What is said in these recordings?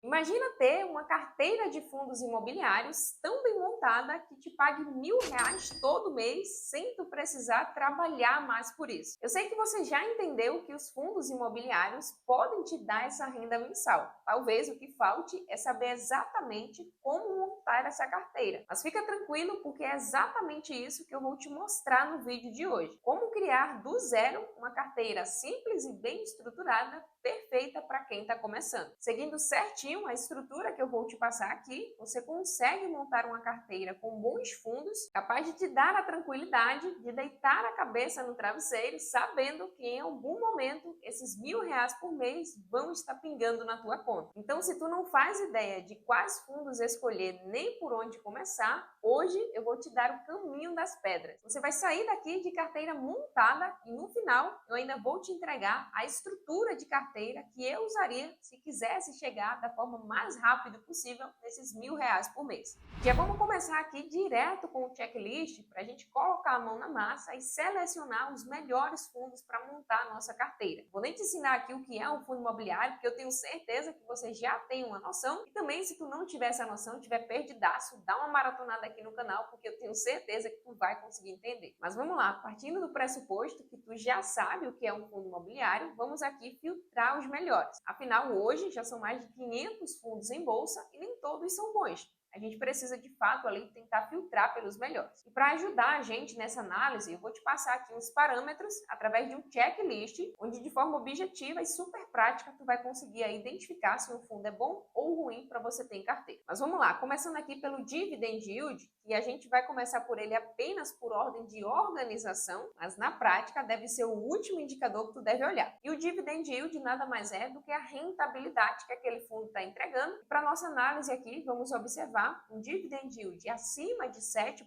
Imagina ter uma carteira de fundos imobiliários tão bem montada que te pague R$ 1.000 todo mês sem tu precisar trabalhar mais por isso. Eu sei que você já entendeu que os fundos imobiliários podem te dar essa renda mensal. Talvez o que falte é saber exatamente como montar essa carteira. Mas fica tranquilo porque é exatamente isso que eu vou te mostrar no vídeo de hoje. Como criar do zero uma carteira simples e bem estruturada, perfeita para quem está começando. Seguindo certinho a estrutura que eu vou te passar aqui, você consegue montar uma carteira com bons fundos, capaz de te dar a tranquilidade de deitar a cabeça no travesseiro, sabendo que em algum momento esses R$ 1.000 por mês vão estar pingando na tua conta. Então, se tu não faz ideia de quais fundos escolher nem por onde começar, hoje eu vou te dar o caminho das pedras. Você vai sair daqui de carteira montada e no final eu ainda vou te entregar a estrutura de carteira que eu usaria se quisesse chegar da forma mais rápida possível nesses R$ 1.000 por mês. Já vamos começar aqui direto com o checklist para a gente colocar a mão na massa e selecionar os melhores fundos para montar a nossa carteira. Vou nem te ensinar aqui o que é um fundo imobiliário, porque eu tenho certeza que você já tem uma noção. E também, se tu não tiver essa noção, tiver perdidaço, dá uma maratonada aqui no canal, porque eu tenho certeza que tu vai conseguir entender. Mas vamos lá, partindo do pressuposto que tu já sabe o que é um fundo imobiliário, vamos aqui filtrar os melhores. Afinal, hoje já são mais de 500 fundos em bolsa e nem todos são bons. A gente precisa, de fato, ali tentar filtrar pelos melhores. E para ajudar a gente nessa análise, eu vou te passar aqui uns parâmetros através de um checklist, onde de forma objetiva e super prática, tu vai conseguir aí identificar se um fundo é bom ou ruim para você ter em carteira. Mas vamos lá, começando aqui pelo Dividend Yield, e a gente vai começar por ele apenas por ordem de organização, mas na prática deve ser o último indicador que tu deve olhar. E o Dividend Yield nada mais é do que a rentabilidade que aquele fundo está entregando. Para nossa análise aqui, vamos observar um dividend yield acima de 7%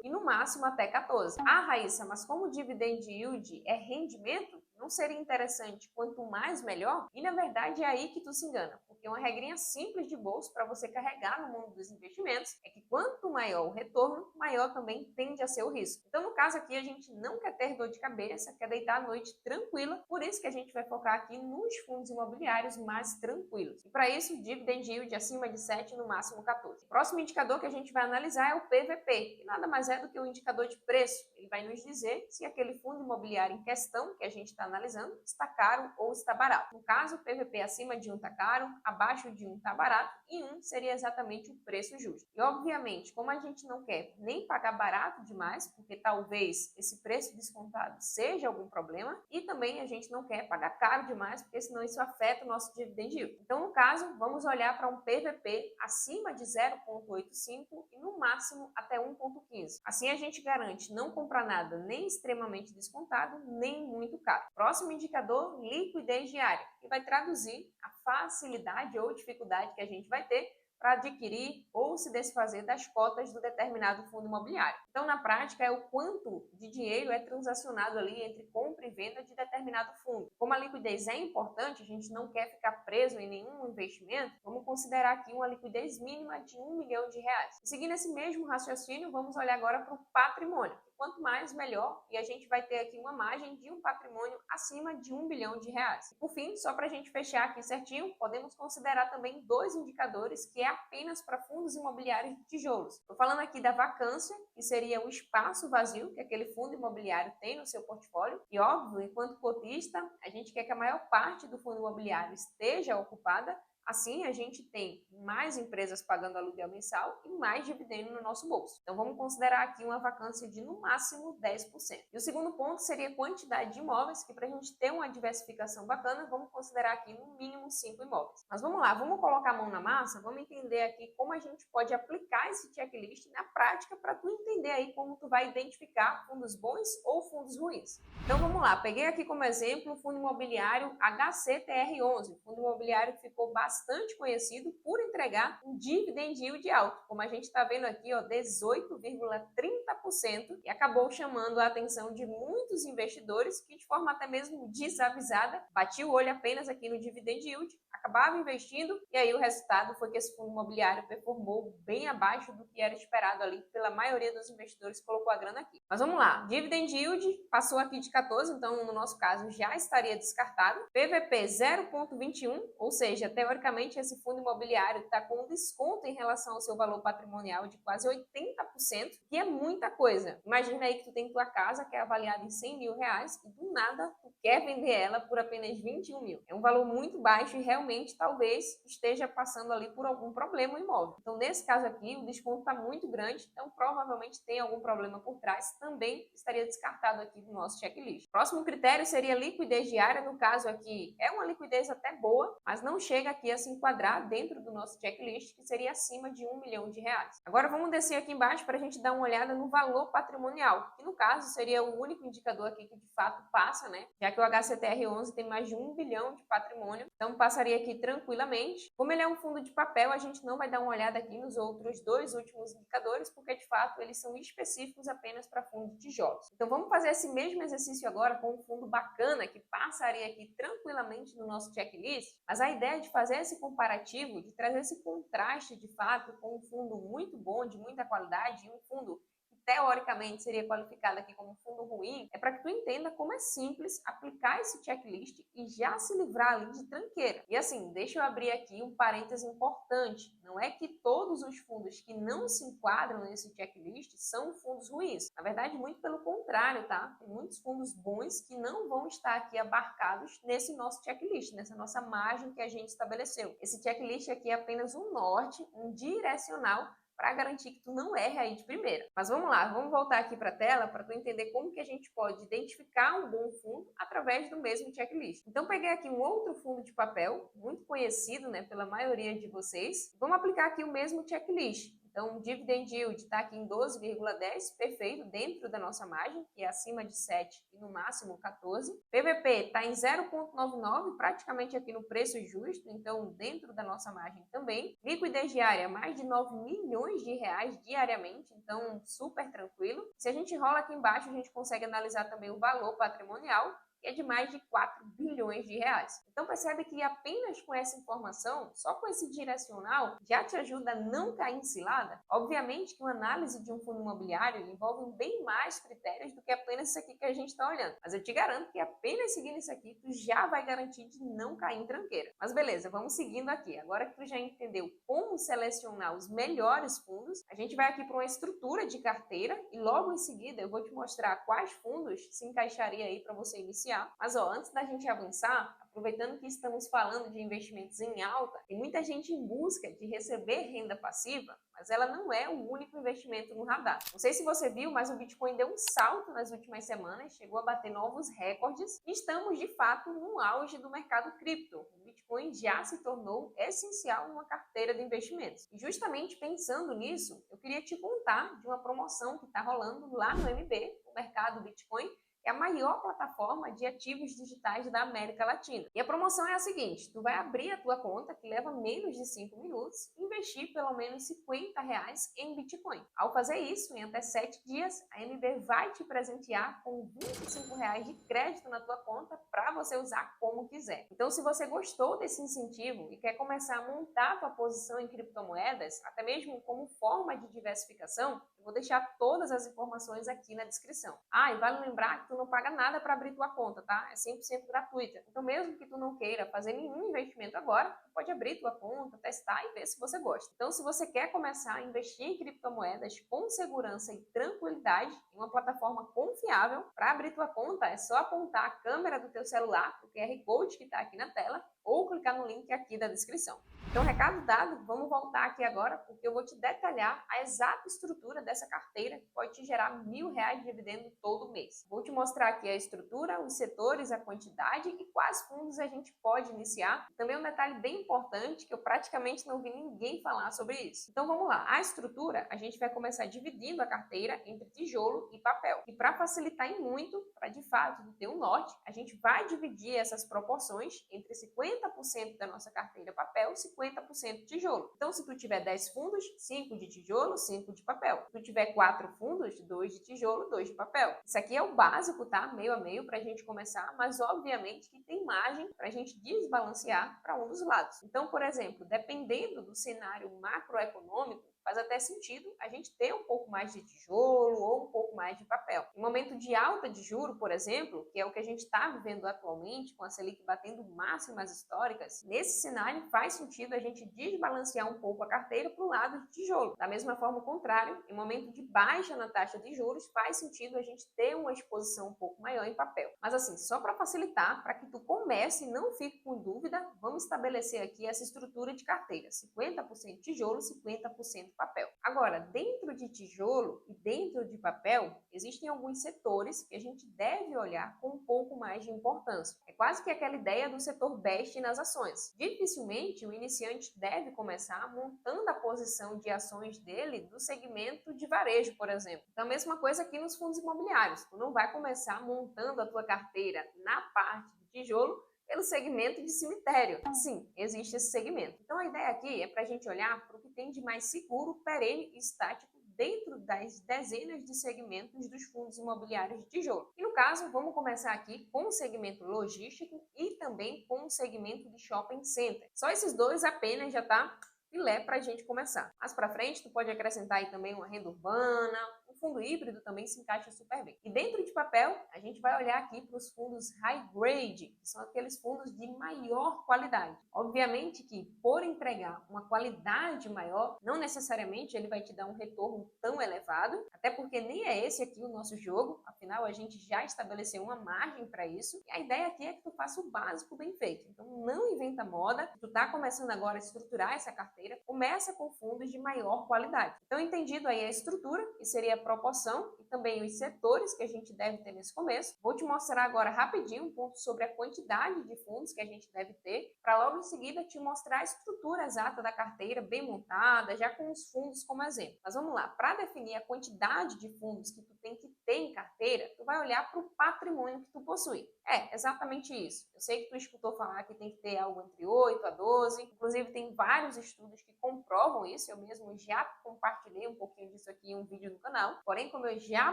e no máximo até 14%. Ah, Raíssa, mas como o dividend yield é rendimento, não seria interessante quanto mais melhor? E na verdade é aí que tu se engana, porque uma regrinha simples de bolsa para você carregar no mundo dos investimentos é que quanto maior o retorno, maior também tende a ser o risco. Então no caso aqui a gente não quer ter dor de cabeça, quer deitar à noite tranquila, por isso que a gente vai focar aqui nos fundos imobiliários mais tranquilos. E para isso, dividend yield acima de 7, no máximo 14. O próximo indicador que a gente vai analisar é o PVP, que nada mais é do que um indicador de preço. Ele vai nos dizer se aquele fundo imobiliário em questão que a gente está analisando está caro ou está barato. No caso, o PVP acima de 1 está caro, abaixo de 1 está barato e 1 seria exatamente o preço justo. E obviamente, como a gente não quer nem pagar barato demais, porque talvez esse preço descontado seja algum problema, e também a gente não quer pagar caro demais, porque senão isso afeta o nosso dividend yield. Então, no caso, vamos olhar para um PVP acima de 0,85 e no máximo até 1,15. Assim a gente garante não comprar nada nem extremamente descontado, nem muito caro. Próximo indicador, liquidez diária, que vai traduzir a facilidade ou dificuldade que a gente vai ter para adquirir ou se desfazer das cotas do determinado fundo imobiliário. Então, na prática, é o quanto de dinheiro é transacionado ali entre compra e venda de determinado fundo. Como a liquidez é importante, a gente não quer ficar preso em nenhum investimento, vamos considerar aqui uma liquidez mínima de R$ 1 milhão. E seguindo esse mesmo raciocínio, vamos olhar agora para o patrimônio. Quanto mais, melhor, e a gente vai ter aqui uma margem de um patrimônio acima de R$ 1 bilhão. E por fim, só para a gente fechar aqui certinho, podemos considerar também dois indicadores que é apenas para fundos imobiliários de tijolos. Estou falando aqui da vacância, que seria o espaço vazio que aquele fundo imobiliário tem no seu portfólio, e óbvio, enquanto cotista, a gente quer que a maior parte do fundo imobiliário esteja ocupada. Assim, a gente tem mais empresas pagando aluguel mensal e mais dividendo no nosso bolso. Então, vamos considerar aqui uma vacância de, no máximo, 10%. E o segundo ponto seria a quantidade de imóveis, que para a gente ter uma diversificação bacana, vamos considerar aqui, no mínimo, 5 imóveis. Mas vamos lá, vamos colocar a mão na massa, vamos entender aqui como a gente pode aplicar esse checklist na prática para tu entender aí como tu vai identificar fundos bons ou fundos ruins. Então, vamos lá, peguei aqui como exemplo o fundo imobiliário HCTR11, fundo imobiliário que ficou bastante conhecido por entregar um dividend yield alto, como a gente está vendo aqui, 18,30%, e acabou chamando a atenção de muitos investidores que, de forma até mesmo desavisada, bati o olho apenas aqui no dividend yield, acabava investindo e aí o resultado foi que esse fundo imobiliário performou bem abaixo do que era esperado ali pela maioria dos investidores que colocou a grana aqui. Mas vamos lá, dividend yield passou aqui de 14, então no nosso caso já estaria descartado. PVP 0,21, ou seja, teoricamente esse fundo imobiliário está com um desconto em relação ao seu valor patrimonial de quase 80%, que é muita coisa. Imagina aí que tu tem tua casa que é avaliada em 100 mil reais e do nada tu quer vender ela por apenas 21 mil. É um valor muito baixo e realmente talvez esteja passando ali por algum problema o imóvel. Então nesse caso aqui o desconto está muito grande, então provavelmente tem algum problema por trás, também estaria descartado aqui do nosso checklist. Próximo critério seria liquidez diária, no caso aqui é uma liquidez até boa, mas não chega aqui a se enquadrar dentro do nosso checklist, que seria acima de 1 milhão de reais. Agora vamos descer aqui embaixo para a gente dar uma olhada no valor patrimonial, que no caso seria o único indicador aqui que de fato passa, né? Já que o HCTR11 tem mais de 1 bilhão de patrimônio, então passaria aqui tranquilamente. Como ele é um fundo de papel, a gente não vai dar uma olhada aqui nos outros dois últimos indicadores, porque de fato eles são específicos apenas para fundo de tijolos. Então vamos fazer esse mesmo exercício agora com um fundo bacana que passaria aqui tranquilamente no nosso checklist, mas a ideia de fazer esse comparativo, de trazer esse contraste de fato com um fundo muito bom, de muita qualidade, e um fundo teoricamente seria qualificado aqui como fundo ruim, é para que tu entenda como é simples aplicar esse checklist e já se livrar ali de tranqueira. E assim, deixa eu abrir aqui um parêntese importante. Não é que todos os fundos que não se enquadram nesse checklist são fundos ruins. Na verdade, muito pelo contrário, tá? Tem muitos fundos bons que não vão estar aqui abarcados nesse nosso checklist, nessa nossa margem que a gente estabeleceu. Esse checklist aqui é apenas um norte, um direcional para garantir que tu não erre aí de primeira. Mas vamos lá, vamos voltar aqui para a tela para tu entender como que a gente pode identificar um bom fundo através do mesmo checklist. Então peguei aqui um outro fundo de papel, muito conhecido, né, pela maioria de vocês. Vamos aplicar aqui o mesmo checklist. Então, o dividend yield está aqui em 12,10, perfeito, dentro da nossa margem, que é acima de 7 e no máximo 14. PVP está em 0,99, praticamente aqui no preço justo, então dentro da nossa margem também. Liquidez diária, mais de 9 milhões de reais diariamente, então super tranquilo. Se a gente rola aqui embaixo, a gente consegue analisar também o valor patrimonial, que é de mais de 4 bilhões de reais. Então percebe que apenas com essa informação, só com esse direcional, já te ajuda a não cair em cilada? Obviamente que uma análise de um fundo imobiliário envolve bem mais critérios do que apenas isso aqui que a gente está olhando. Mas eu te garanto que apenas seguindo isso aqui, tu já vai garantir de não cair em tranqueira. Mas beleza, vamos seguindo aqui. Agora que tu já entendeu como selecionar os melhores fundos, a gente vai aqui para uma estrutura de carteira e logo em seguida eu vou te mostrar quais fundos se encaixaria aí para você iniciar. Mas ó, antes da gente avançar, aproveitando que estamos falando de investimentos em alta, tem muita gente em busca de receber renda passiva, mas ela não é o único investimento no radar. Não sei se você viu, mas o Bitcoin deu um salto nas últimas semanas, chegou a bater novos recordes e estamos de fato no auge do mercado cripto. O Bitcoin já se tornou essencial numa carteira de investimentos. E justamente pensando nisso, eu queria te contar de uma promoção que está rolando lá no MB, o mercado Bitcoin, é a maior plataforma de ativos digitais da América Latina. E a promoção é a seguinte, tu vai abrir a tua conta, que leva menos de 5 minutos, e investir pelo menos R$50 em Bitcoin. Ao fazer isso, em até 7 dias, a MB vai te presentear com R$25 de crédito na tua conta para você usar como quiser. Então, se você gostou desse incentivo e quer começar a montar a tua posição em criptomoedas, até mesmo como forma de diversificação, eu vou deixar todas as informações aqui na descrição. Ah, e vale lembrar que tu não paga nada para abrir tua conta, tá? É 100% gratuita. Então, mesmo que tu não queira fazer nenhum investimento agora, tu pode abrir tua conta, testar e ver se você gosta. Então, se você quer começar a investir em criptomoedas com segurança e tranquilidade, em uma plataforma confiável, para abrir tua conta é só apontar a câmera do teu celular, o QR Code que está aqui na tela, ou clicar no link aqui da descrição. Então, recado dado, vamos voltar aqui agora, porque eu vou te detalhar a exata estrutura dessa carteira que pode te gerar R$1.000 de dividendo todo mês. Vou te mostrar aqui a estrutura, os setores, a quantidade e quais fundos a gente pode iniciar. Também um detalhe bem importante que eu praticamente não vi ninguém falar sobre isso. Então vamos lá, a estrutura a gente vai começar dividindo a carteira entre tijolo e papel. E para facilitar em muito, para de fato ter um norte, a gente vai dividir essas proporções entre 50% 50% da nossa carteira papel, 50% tijolo. Então, se tu tiver 10 fundos, 5 de tijolo, 5 de papel. Se tu tiver 4 fundos, 2 de tijolo, 2 de papel. Isso aqui é o básico, tá? Meio a meio para a gente começar, mas obviamente que tem margem para a gente desbalancear para um dos lados. Então, por exemplo, dependendo do cenário macroeconômico, faz até sentido a gente ter um pouco mais de tijolo ou um pouco mais de papel. Em momento de alta de juro, por exemplo, que é o que a gente está vivendo atualmente, com a Selic batendo máximas históricas, nesse cenário faz sentido a gente desbalancear um pouco a carteira para o lado de tijolo. Da mesma forma, o contrário, em momento de baixa na taxa de juros, faz sentido a gente ter uma exposição um pouco maior em papel. Mas assim, só para facilitar, para que tu comece e não fique com dúvida, vamos estabelecer aqui essa estrutura de carteira: 50% tijolo, 50% papel. Agora, dentro de tijolo e dentro de papel, existem alguns setores que a gente deve olhar com um pouco mais de importância. É quase que aquela ideia do setor best nas ações. Dificilmente o iniciante deve começar montando a posição de ações dele do segmento de varejo, por exemplo. Então, a mesma coisa aqui nos fundos imobiliários. Tu não vai começar montando a tua carteira na parte de tijolo pelo segmento de cemitério. Sim, existe esse segmento. Então, a ideia aqui é para a gente olhar para o que tem de mais seguro, perene e estático dentro das dezenas de segmentos dos fundos imobiliários de tijolo. E no caso, vamos começar aqui com o segmento logístico e também com o segmento de shopping center. Só esses dois apenas já tá filé para a gente começar. Mais para frente, tu pode acrescentar aí também uma renda urbana, um fundo híbrido também se encaixa super bem. E dentro de papel, a gente vai olhar aqui para os fundos high grade, que são aqueles fundos de maior qualidade. Obviamente que por entregar uma qualidade maior, não necessariamente ele vai te dar um retorno tão elevado, até porque nem é esse aqui o nosso jogo, afinal a gente já estabeleceu uma margem para isso, e a ideia aqui é que tu faça o básico bem feito. Então não inventa moda, tu tá começando agora a estruturar essa carteira, começa com fundos de maior qualidade. Então, entendido aí a estrutura, que seria a proporção, e também os setores que a gente deve ter nesse começo, vou te mostrar agora rapidinho um ponto sobre a quantidade de fundos que a gente deve ter, para logo em seguida te mostrar a estrutura exata da carteira, bem montada, já com os fundos como exemplo. Mas vamos lá, para definir a quantidade de fundos que tu tem que ter em carteira, tu vai olhar para o patrimônio que tu possui. É, exatamente isso. Eu sei que tu escutou falar que tem que ter algo entre 8 a 12, inclusive tem vários estudos que comprovam isso, eu mesmo já compartilhei um pouquinho disso aqui em um vídeo no canal, porém, como eu já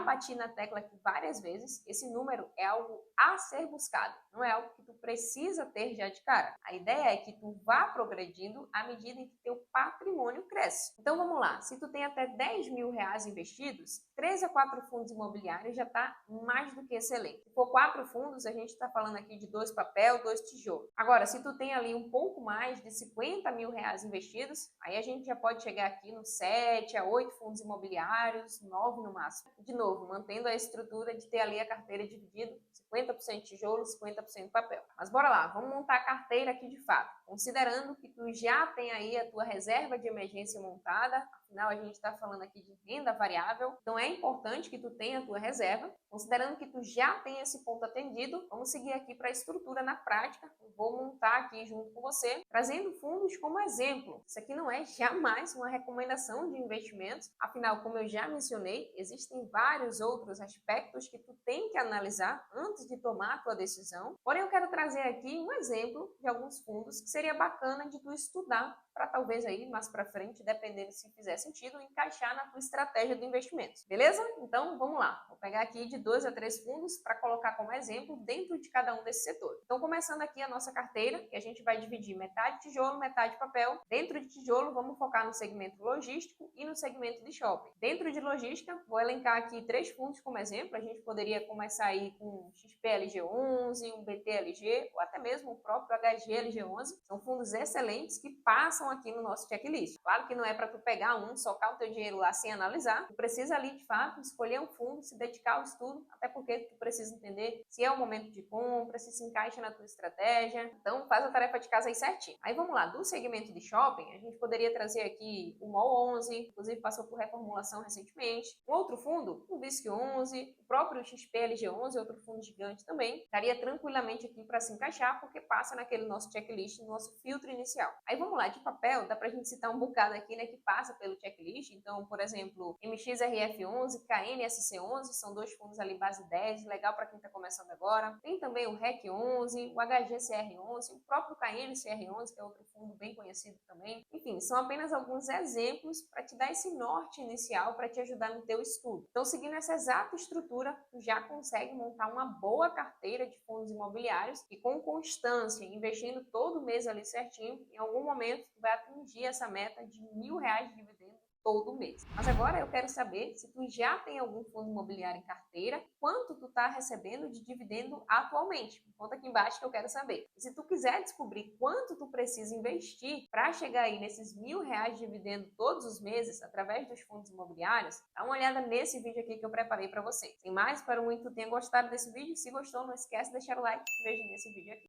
bati na tecla aqui várias vezes, esse número é algo a ser buscado, não é algo que tu precisa ter já de cara. A ideia é que tu vá progredindo à medida em que teu patrimônio cresce. Então vamos lá, se tu tem até 10 mil reais investidos, 3 a 4 fundos imobiliários já está mais do que excelente. Se for 4 fundos, a gente está falando aqui de 2 papel, 2 tijolo. Agora, se tu tem ali um pouco mais de 50 mil reais investidos, aí a gente já pode chegar aqui no 7 a 8 fundos imobiliários, 9 no máximo. De novo, mantendo a estrutura de ter ali a carteira dividida, 50% tijolo, 50% papel. Mas bora lá, vamos montar a carteira aqui de fato. Considerando que tu já tem aí a tua reserva de emergência montada, afinal a gente está falando aqui de renda variável, então é importante que tu tenha a tua reserva. Considerando que tu já tem esse ponto atendido, vamos seguir aqui para a estrutura na prática. Eu vou montar aqui junto com você, trazendo fundos como exemplo. Isso aqui não é jamais uma recomendação de investimentos, afinal, como eu já mencionei, existem vários outros aspectos que tu tem que analisar antes de tomar a tua decisão. Porém, eu quero trazer aqui um exemplo de alguns fundos que seria bacana de tu estudar para talvez aí mais para frente, dependendo se fizer sentido, encaixar na tua estratégia de investimentos. Beleza? Então, vamos lá. Vou pegar aqui de 2 a 3 fundos para colocar como exemplo dentro de cada um desses setores. Então, começando aqui a nossa carteira, que a gente vai dividir metade tijolo, metade papel. Dentro de tijolo, vamos focar no segmento logístico e no segmento de shopping. Dentro de logística, vou elencar aqui 3 fundos como exemplo. A gente poderia começar aí com XPLG11, um BTLG ou até mesmo o próprio HGLG11. São fundos excelentes que passam aqui no nosso checklist. Claro que não é para tu pegar um, socar o teu dinheiro lá sem analisar. Tu precisa ali, de fato, escolher um fundo, se dedicar ao estudo, até porque tu precisa entender se é o momento de compra, se encaixa na tua estratégia. Então, faz a tarefa de casa aí certinho. Aí vamos lá, do segmento de shopping, a gente poderia trazer aqui o MOL 11, inclusive passou por reformulação recentemente. Um outro fundo, o VISC 11, o próprio XPLG 11, outro fundo gigante também, estaria tranquilamente aqui para se encaixar, porque passa naquele nosso checklist no nosso filtro inicial. Aí vamos lá, de papel, dá pra gente citar um bocado aqui, né, que passa pelo checklist. Então, por exemplo, MXRF11, KNSC11, são dois fundos ali base 10, legal para quem está começando agora. Tem também o REC11, o HGCR11, o próprio KNCR11, que é outro fundo bem conhecido também. Enfim, são apenas alguns exemplos para te dar esse norte inicial para te ajudar no teu estudo. Então, seguindo essa exata estrutura, tu já consegue montar uma boa carteira de fundos imobiliários e com constância, investindo todo mês ali certinho, em algum momento tu vai atingir essa meta de R$ 1.000 de dividendo todo mês. Mas agora eu quero saber se tu já tem algum fundo imobiliário em carteira, quanto tu está recebendo de dividendo atualmente. Conta aqui embaixo que eu quero saber. E se tu quiser descobrir quanto tu precisa investir para chegar aí nesses R$ 1.000 de dividendo todos os meses através dos fundos imobiliários, dá uma olhada nesse vídeo aqui que eu preparei para você. Sem mais, espero muito que tu tenha gostado desse vídeo. Se gostou, não esquece de deixar o like e vejo nesse vídeo aqui.